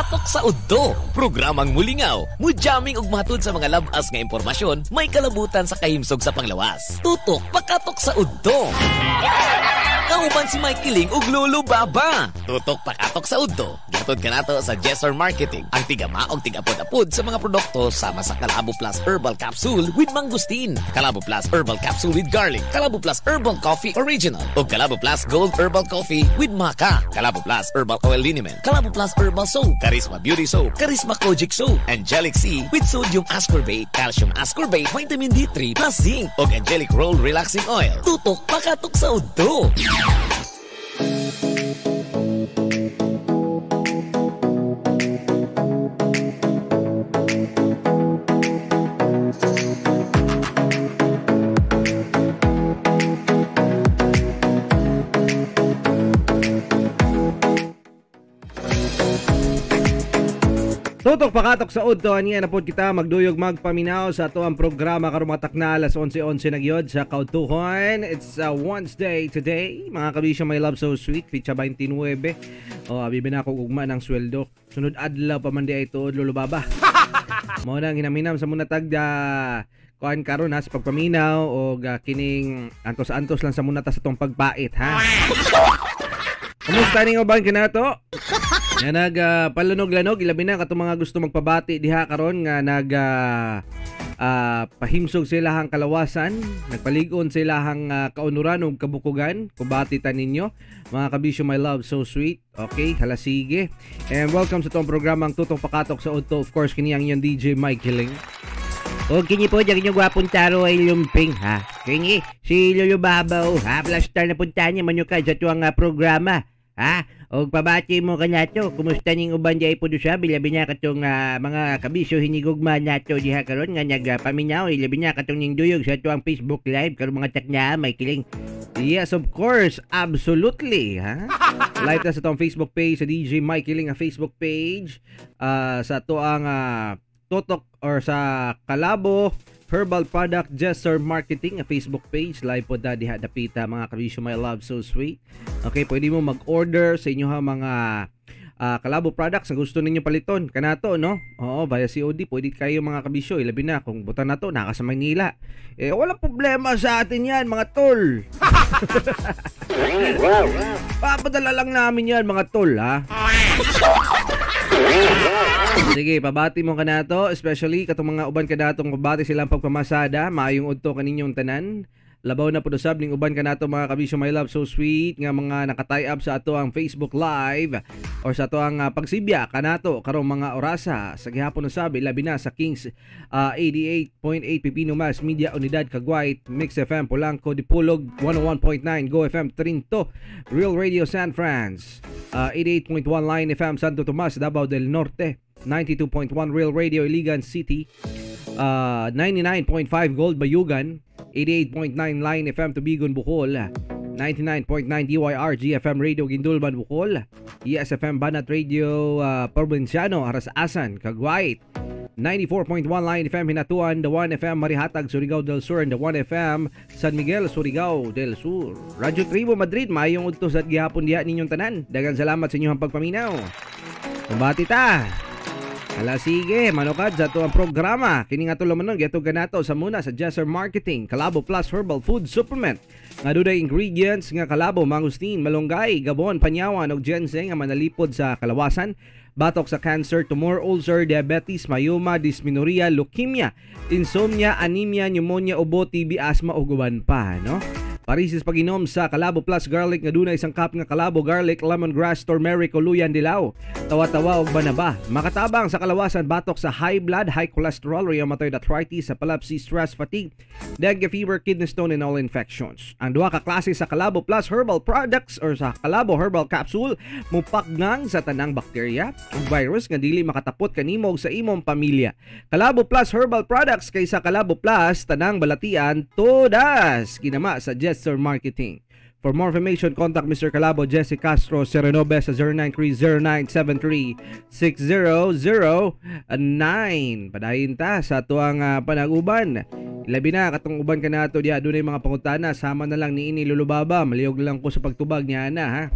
Pakatok sa Udto, programang mulingaw, mujaming ug matod sa mga labas nga impormasyon, may kalabutan sa kahimsog sa panglawas. Tutok Pakatok sa Udto. Kauban si Mike Kiling ug Lolo Baba. Tutok Pakatok sa Udto. Gatod ka nato sa Jesser Marketing, ang tigama og tigapod-apod sa mga produkto sama sa Calabo Plus Herbal Capsule with Mangustin, Calabo Plus Herbal Capsule with Garlic, Calabo Plus Herbal Coffee Original, ug Calabo Plus Gold Herbal Coffee with Maca, Calabo Plus Herbal Oil Liniment, Calabo Plus Herbal Soap, Charisma Beauty Soap, Charisma Kojic Soap, Angelic C with sodium ascorbate, calcium ascorbate, vitamin D3 plus zinc, ug Angelic Roll Relaxing Oil. Tutok Pakatok sa Udto. Tutok Pakatok sa Udto, aniya na po kita magduyog magpaminaw sa ato ang programa karong matakna alas 11:11 na gyud sa Kautuhon. It's Wednesday today. Mga kabisyo, my love so sweet, pitsa 29. Abibi na ako ugma ng sweldo. Sunod adlaw pa man di ay tuod lulubaba. Mao nang hinaminam sa muna tagda kuan karon ha sa pagpaminaw o kining antos-antos lang sa muna ta sa tong pagpait ha. Kumusta ning uban kinato? Nga nagpalunog-lanog ilabi na katong mga gusto magpabati diha karon nga pahimsog sila hang kalawasan, nagpaligon sila hang kaunuran ug kabukugan. Kubati ta ninyo mga kabisyo, my love so sweet. Okay, hala sige. And welcome sa tong programang Tutok Pakatok sa Udto. Of course kini ang inyong DJ Mike Kiling. O kini po dyan yung gwapong taro ay lumping ha. Kini si Lolo Babaw ha. Plastar na punta niya man yung ka sa tuwang programa ha. O pabati mo ka nato. Kumusta ning uban dyan po doon siya. Bilabi niya katong mga kabisyo hinigugma nato diha karon nga nagpaminaw. Ilabi niya katong ning duyog sa tuwang Facebook Live. Karong mga chat niya may Kiling. Yes, of course. Absolutely ha. Like na sa tuwang Facebook page sa DJ Mike Kiling ang Facebook page. Sa tuwang Tutok or sa Calabo Herbal Product Jesser Marketing a Facebook page. Live po da diha dapita mga kabisyo, my love so sweet. Okay, pwede mo mag-order sa inyo ha mga Calabo products na gusto ninyo paliton kanato no. Oo, via COD pwede kayo mga kabisyo. Ilabi na kung butan na to naka sa Manila. Walang problema sa atin yan mga tol. Papadala lang namin yan mga tol ha. Sige, pabati mo ka na to, especially katong mga uban ka datong pabati silang pagpamasada, maayong udto kaninyong tanan. Labaw na po dosab ning uban ka na to mga kabisyo, my love so sweet nga mga naka-tie up sa ato ang Facebook Live or sa ato ang pagsibya kanato karong mga orasa sa gihapon usab labi na sa Kings 88.8 Pipino Mas Media Unidad Caguay, Mix FM Polanco, Dipolog 101.9 Go FM Trinto, Real Radio San Franz, 88.1 Line FM Santo Tomas Davao del Norte, 92.1 Real Radio Iligan City, 99.5 Gold Bayugan, 88.9 Line FM Tubigon Bukol, 99.9 DYRG FM Radio Gindulban Bukol, ESFM Banat Radio Provinciano Arasasan Caguay, 94.1 Line FM Hinatuan, The 1 FM Marihatag Surigao del Sur, and The 1 FM San Miguel Surigao del Sur. Radyo Tribo Madrid, mayong udto sa gihapon diha ninyong tanan. Daghang salamat sa inyong pagpaminaw. Kumbati ta. Ala sige, manukad sa ito ang programa. Kini nga tulo manon, gato ganato sa muna sa Jesser Marketing, Calabo Plus Herbal Food Supplement. Nga doon ingredients nga kalabo, mangustin, malunggay, gabon, panyawan o ginseng nga manalipod sa kalawasan, batok sa cancer, tumor, ulcer, diabetes, myoma, dysmenorrhea, leukemia, insomnia, anemia, pneumonia, ubo, TB, asthma o guban pa, no? Parisis pag-inom sa Calabo Plus Garlic nga dunay isang cup nga Calabo Garlic, lemongrass, turmeric o luyan dilaw. Tawa-tawa og banaba. Makatabang sa kalawasan, batok sa high blood, high cholesterol, rheumatoid arthritis, epilepsy, stress, fatigue, dengue fever, kidney stone and all infections. Ang duha ka klase sa Calabo Plus Herbal Products or sa Calabo Herbal Capsule mupakngang sa tanang bakterya ug virus nga dili makatapot kanimo sa imong pamilya. Calabo Plus Herbal Products kaysa Calabo Plus tanang balatian todas. Ginama sa Jesser Marketing. For more information, contact Mr. Calabo Jesse Castro Serenobe sa 0939-7360009. Padayin ta sa tuang panaguban. Labi na katong uban ka nato diya dunay mga pangutana sama na lang ni ini Lulubaba. Maliyog lang ko sa pagtubag niya na ha.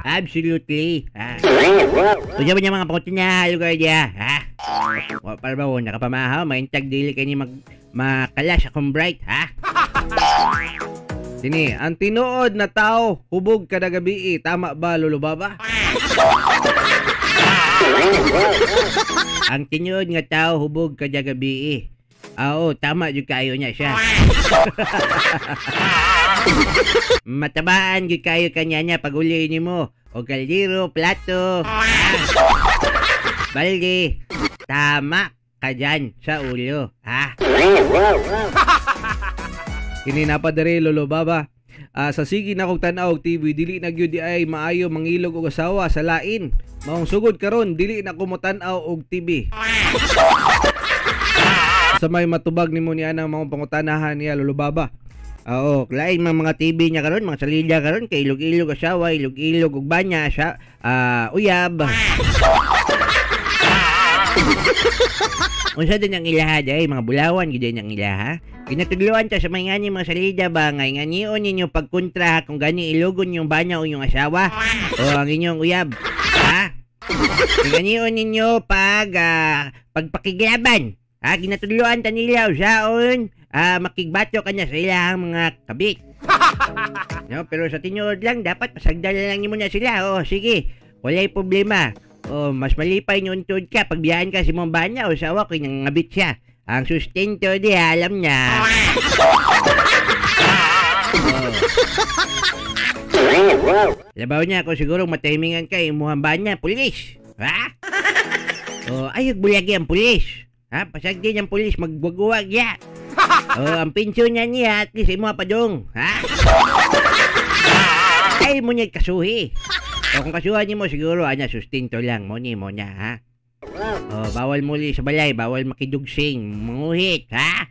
Absolutely. Tuya ba niya mga pangutana lugar diya ha? O para ba nakapamahaw maintag dili kay ni makalas akong bright ha? Sini, ang tinuod na tao hubog kada gabi, tama ba Lulubaba? Ang tinuod nga tao hubog kada gabi. Oo, tama yung kayo niya siya. Matabaan yung kayo kanya niya pag uli ni mo. O kaldero, plato. Balde. Tama ka dyan sa ulo. Ha? Kini napadere Lulubaba. Sa sige na kong tanaw TV, dili na gyud di ay maayo mangilog og asawa sa lain. Maong sugod karon dili na ko motanaw og TV. Sa may matubag nimo niya ng mga pangutanahan niya Lulubaba. Oo, lain mga TV niya karon, mga salida karon kay ilog-ilog asawa, ilog-ilog og banya siya, uyab. Unsa din ang ilaha day, mga bulawan gid ang ilaha. Ginatudloan ta sa may ngani mga salida ba ngay nganion ninyo pagkontra kung gani ilogon yung banya o yung asawa o ang inyong uyab. Ha? Ganion ninyo pagpakiglaban. Ginatudloan ta nila usaon makigbato kanya sa ilang mga kabit. No, pero sa tinuod lang dapat pasagdal lang nimo na sila. O sige, walay problema. O mas malipay nyo untod ka pag biyahan ka si mong banya o sawa ko yung ngabit siya. Ang sustento di alam niya. Labaw niya ako siguro matimingan ka imuhang banya, pulis. Ha? O ayog bulagi ang pulis. Ha? Pasagdi niyang pulis, magwagwag ya. Ang pensyon niya at least imo pa dong. Ha? Ay mo niya kasuhi. O kung kasuhan niyo mo siguro, sustento lang. Mo niya, ha? Bawal muli sa balay, bawal makidugsing. Manguhit, ha?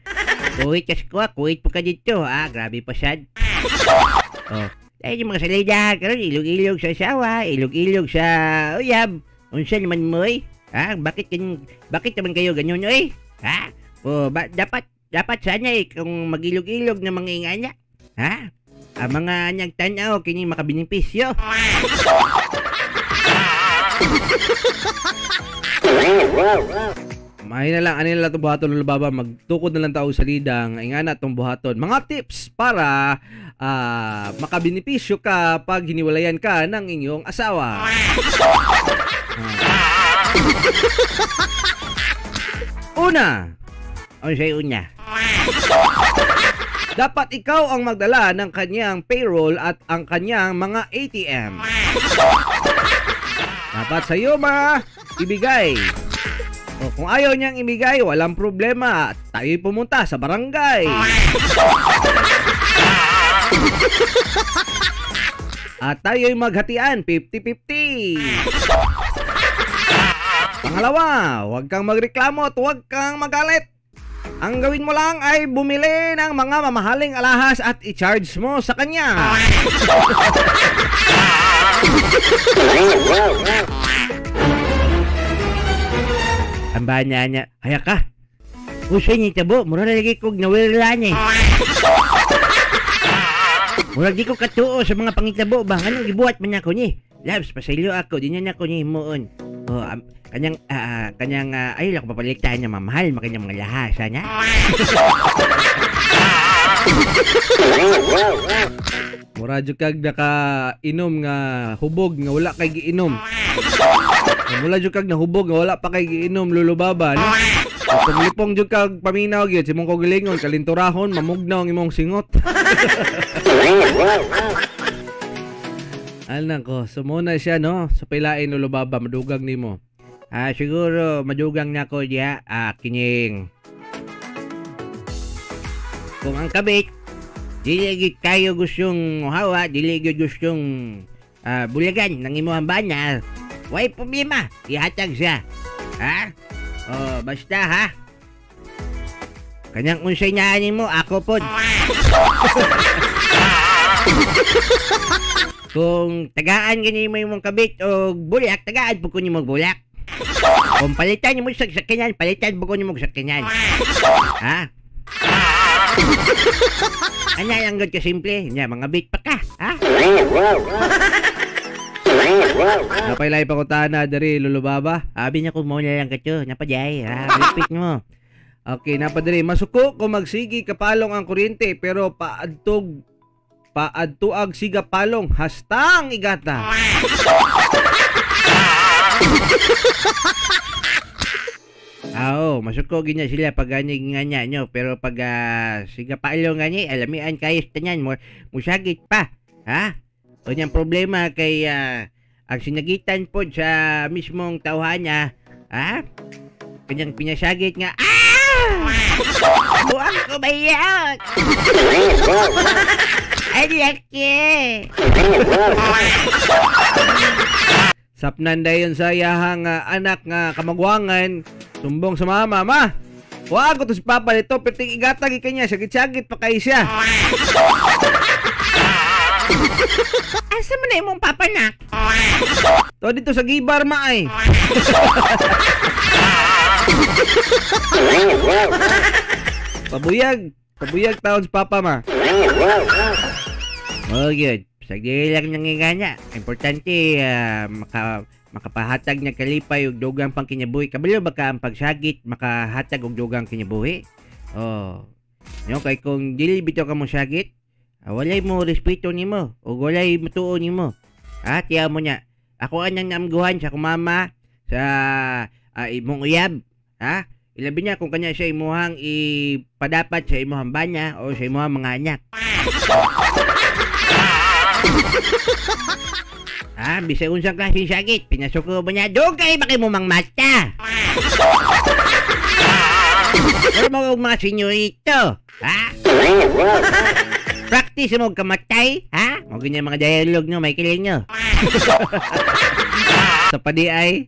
Kuhit kas ko, kuhit po ka dito, ha? Grabe pa sad. Ay yung mga salida, karon ilog-ilog sa asawa, ilog-ilog sa uyab. Unsa naman mo, eh? Ha? Bakit naman kayo ganyan, eh? Ha? Dapat sana kung magilog-ilog na mga inganya. Ha? Ang mga anyang tanaw kini makabinipisyo. Mahin na lang, ano nila itong buhaton Lulubaba, magtukod na lang tao sa lidang, ingana itong buhaton. Mga tips para makabinipisyo ka pag hiniwalayan ka ng inyong asawa. Una, ano sa'yo una? Dapat ikaw ang magdala ng kanyang payroll at ang kanyang mga ATM. Dapat sa iyo ibigay. O kung ayaw niyang ibigay, walang problema. Tayo'y pumunta sa barangay. At tayo'y maghatian 50-50. Pangalawa, huwag kang magreklamo at huwag kang magalit. Ang gawin mo lang ay bumili ng mga mamahaling alahas at i-charge mo sa kanya. Ang banya niya, haya ka. Usay niya tabo, mura lagi kong nawala niya. Mura di ko katuo sa mga pangitabo ba? Anong ibuhat man niya ko niya? Labs, pasaylo ako, di niya ako niya himuon. Kanyang ayaw lang ko papaliktahan niya mamahal makanyang mga lahasa niya. Mura jud kag naka-inom nga hubog nga wala kay giinom. Mula jud kag nahubog nga wala pa kay giinom Lulubaba, no? Kung lipong jud kag paminaw gyud simong kogilingon kalinturahon mamugnaw ang imong singot. Alam ko, sumuna siya no sa pilain Lulubaba madugang nimo. Siguro madugang na ko diya kining. Kung ang kabit dili kayo gustong hawa, dili gustong bulagan ng imuhang banya, way problema, ihatag siya. Ha? Basta ha. Kanyang unsay naanin mo, ako pod. Kung tagaan ganyan mo yung kabit o bulak, tagaan po ko niyo mo bulak. Kung palitan niyo mo sa sakyanan, palitan po ko niyo mo sa sakyanan. Ha? Ano lang ka simple? Nya, mga bit pa ka. Ha? Napailay pa ko tana dari lulubaba. Abi niya kung muna lang ka to. Napadjay. Ha? Malipit mo. Okay, napadiri. Masuko kung magsigi kapalong ang kuryente pero paadtuag siga palong hastang igata. Masuko ginya sila pag nga niya nyo. Pero pag siga palong nga niya, alamian kayo sa tanyan mo, musagit pa. Ha? O niyang problema kay ang sinagitan po sa mismong tauhan niya, ha? Kanyang pinasagit nga, buwang ko ba yan? Ang laki! Sapnan dayon sa yahang anak nga kamagwangan, tumbong sa mama, ma! Wag ko to si papa nito, perting igatag kanya, sagit-sagit pa kayo siya. Asa mo na yung papa na? To dito sa gibar ma ay. Pabuyag taon sa papa ma. Oh, good. Sagdi lang nanginganya. Importante, makapahatag niya kalipay og dugang pang kinabuhi. Kabalo baka ang pagsagit, makahatag og dugang kinabuhi. Oh. Yo, kay kung dili bitaw ka mo sagit, walay mo respeto nimo o walay matuon nimo. Tiya mo niya. Ako anang namguhan sa kumama sa imong uyab. Ilabi niya kung kanya siya imuhang ipadapat sa imuhang banya o sa imuhang mga anak. Bisag unsang klaseng sakit, pinasuko ba niya? Dugay ba kayo mo mang mata? Pero mga senyorito, practice mo kamatay, Huwag ganyan mga dialogue nyo, may kiling nyo. Sa padi ay.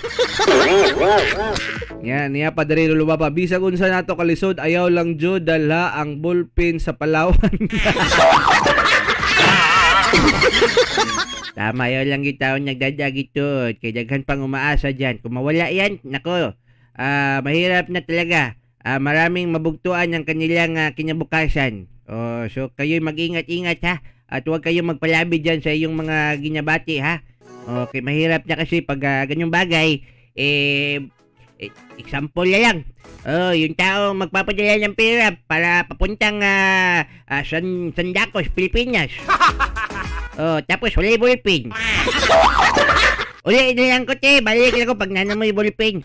Yan, niya pa dari lulubaba. Bisag unsa nato kalisod, ayaw lang jud dala ang ballpen sa Palawan. Tama, ayaw lang gitaon nagdadag ito. Kaya daghan pang umaasa dyan. Kung mawala yan, nako, mahirap na talaga. Maraming mabugtuan ang kanilang kinabukasan. So kayo'y mag-ingat-ingat ha. At huwag kayong magpalabi dyan sa iyong mga ginabati ha. Okay, mahirap na kasi pag ganyong bagay, example na lang. Yung tao magpapadala ng pera para papuntang Sandacos, Pilipinas. Tapos wala yung ballpen. Uli na lang ko te, balik lang ko pag nanamoy ballpen.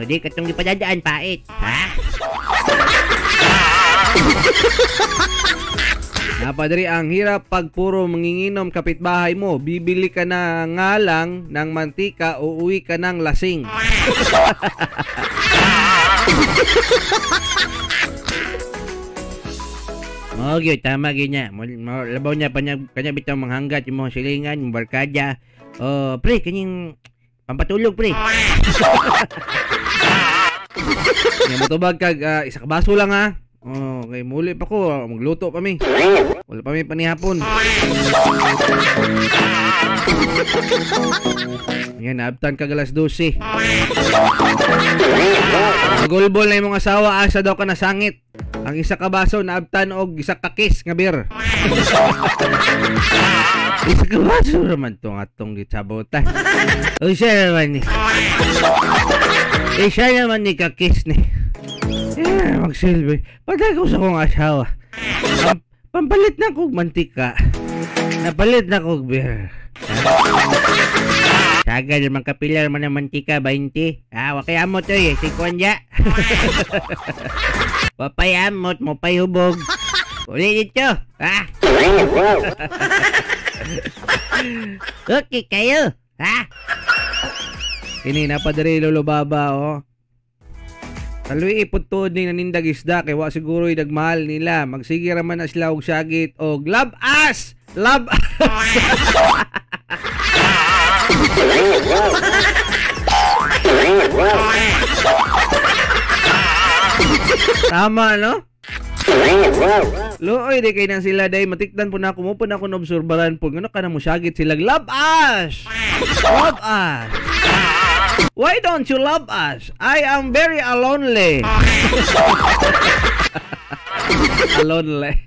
Di katong ipadadaan pait, ha? Napadri, ang hirap pag puro manginginom kapitbahay mo. Bibili ka na nga lang ng mantika, uuwi ka ng lasing. Okay, tama ganyan. Labaw niya kanya bitang manghanggat yung mga silingan, yung barkada. Pre, kanyang pampatulog, pre. Nga matubag kag isa ka baso lang ha. Okay, muli pa ko, magluto pa mi. Wala pa mi panihapon. Yan, naabtan kag alas 12. Magulbol na yung mga asawa, asa daw ka nasangit. Ang isa ka baso naabtan og isa ka kiss nga beer. Isa ka baso naman tong atong gitsabotan. O siya naman ni. Siya naman ni ka kiss ni. Magsilbi. Patay ko sa kong asawa. Pampalit na kong mantika. Napalit na kong beer. Tagal naman kapilar man ng mantika, 20. Wakay amot to eh. Sikuan dya. Wapay amot mo pay hubog. Uli dito. Okay kayo. Kini napadari lulubaba Kaluy iputod ni nanindag isda kay wa siguro idagmahal nila. Magsige raman na sila og sagit og love us. Love us. Tama no? Luoy, di kay nang sila day matikdan po na ako mo po na ako nobserbaran po. Ngano ka na mo syagit sila. Love us! Love us! Why don't you love us? I am very lonely. Lonely.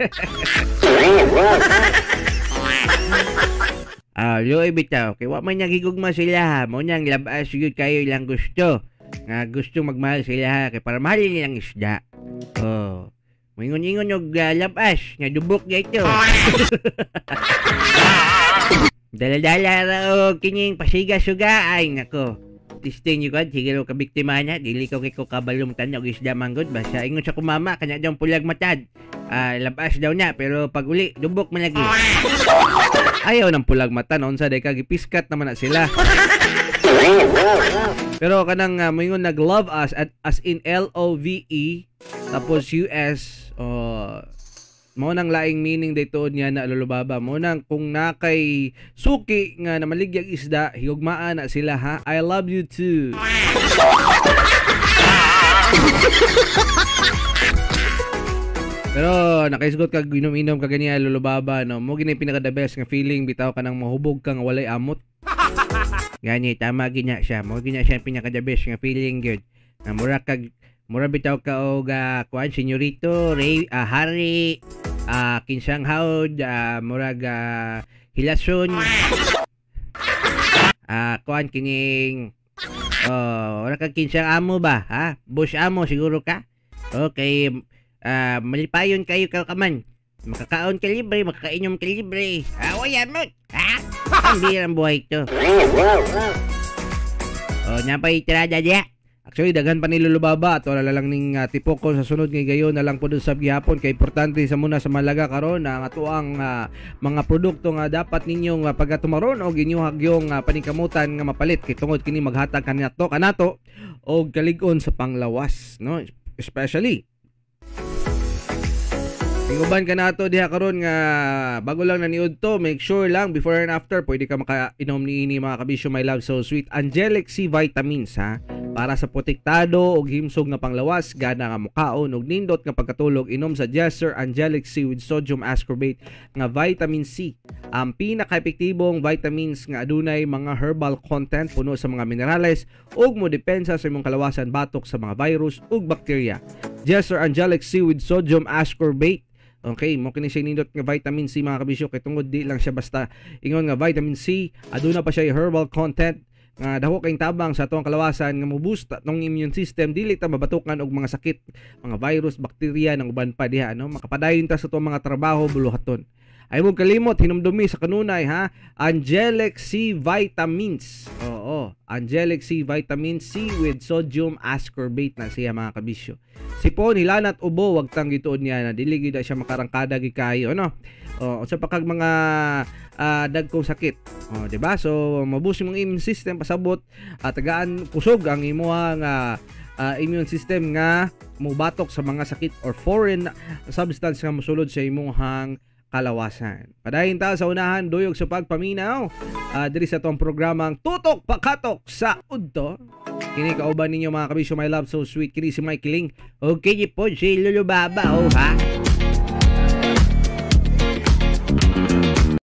Luoy bitaw, kay wa man niya gigugma sila, mo niyang love us yun kayo ilang gusto. Nga gusto magmahal sila, kay para mahalin nilang isda. Oh. Mingon-ingon yung love us, nga dubok gaito. Dala-dala ra o kining pasiga-suga, ay nako. Tisting nyo kad, sige ro kabiktima niya, dili ko kay ko kabalumtan og isda manggod, basta ingon sa kumama, kanya daw pulag matad. Love us daw niya, pero pag uli, dubok man lagi. Ayaw ng pulag mata noon sa deka gipiskat naman na sila. Pero kanang moingon nag-love us at as in LOVE tapos US mo nang laing meaning dito niya na lulubaba mo nang kung nakay suki nga na maligyag isda higugmaan na sila ha. I love you too. Pero nakaisgot kag inom-inom ka ganiya lulubaba no. Mo gini pinaka the best nga feeling bitaw ka nang mahubog kang walay amot. Gani tama ginya siya. Mo ginya siya pinaka the best nga feeling gyud. Na mura bitaw ka og kuan senyorito, Hari, kinsang haod, murag hilason. Kuan kining ora ka kinsang amo ba, ha? Boss amo siguro ka. Okay, malipayon kayo kaman. Makakaon ka libre, makakainom ka libre. Awayan mo, ha? Ang birang buhay ito. Napay tirada diya. Actually, daghan pa nilulubaba at wala lang ning tipok ko sa sunod nga gayon na lang po dun sa gihapon kay importante sa muna sa malaga karon na atuang mga produkto nga dapat ninyong pagatumaron og inyong yung paningkamutan nga mapalit kay tungod kini maghatag kanato og kalig-on sa panglawas, no? Especially Tinguban ka nato diha karon nga bago lang naniud to, make sure lang before and after pwede ka makainom niini mga kabisyo my love so sweet Angelic C vitamins ha para sa protektado og himsog nga panglawas gana nga mukaon og nindot nga pagkatulog inom sa Jesser Angelic C with sodium ascorbate nga vitamin C ang pinaka-epektibong vitamins nga adunay mga herbal content puno sa mga minerales ug mo depensa sa imong kalawasan batok sa mga virus ug bakterya. Jesser Angelic C with sodium ascorbate. Okay, mo kini siya nindot nga vitamin C mga kabisyo kay tungod di lang siya basta ingon nga vitamin C, aduna pa siya herbal content nga dako kay tabang sa atong kalawasan nga mo-boost atong immune system dili ta mabatukan og mga sakit, mga virus, bakterya nang uban pa diha no, makapadayon ta sa atong mga trabaho buluhaton. Ay mo kalimot hinumdumi sa kanunay ha, Angelic C vitamins. Oo, Angelic C vitamin C with sodium ascorbate na siya mga kabisyo. Sipon hilanat ubo wag tang gituon niya na dili gid siya makarangkada gi kayo no. Sa pakag mga dagkong sakit. Di ba? So mabus imong immune system pasabot tagaan kusog ang imong immune system nga mubatok sa mga sakit or foreign substance nga mosulod sa imong kalawasan. Padayon ta sa unahan duyog sa pagpaminaw diri sa tong programang Tutok Pakatok sa Udto. Kini kauban ninyo mga kabisyo my love so sweet kini si Mike Kiling. Okay po si Lulubaba ha.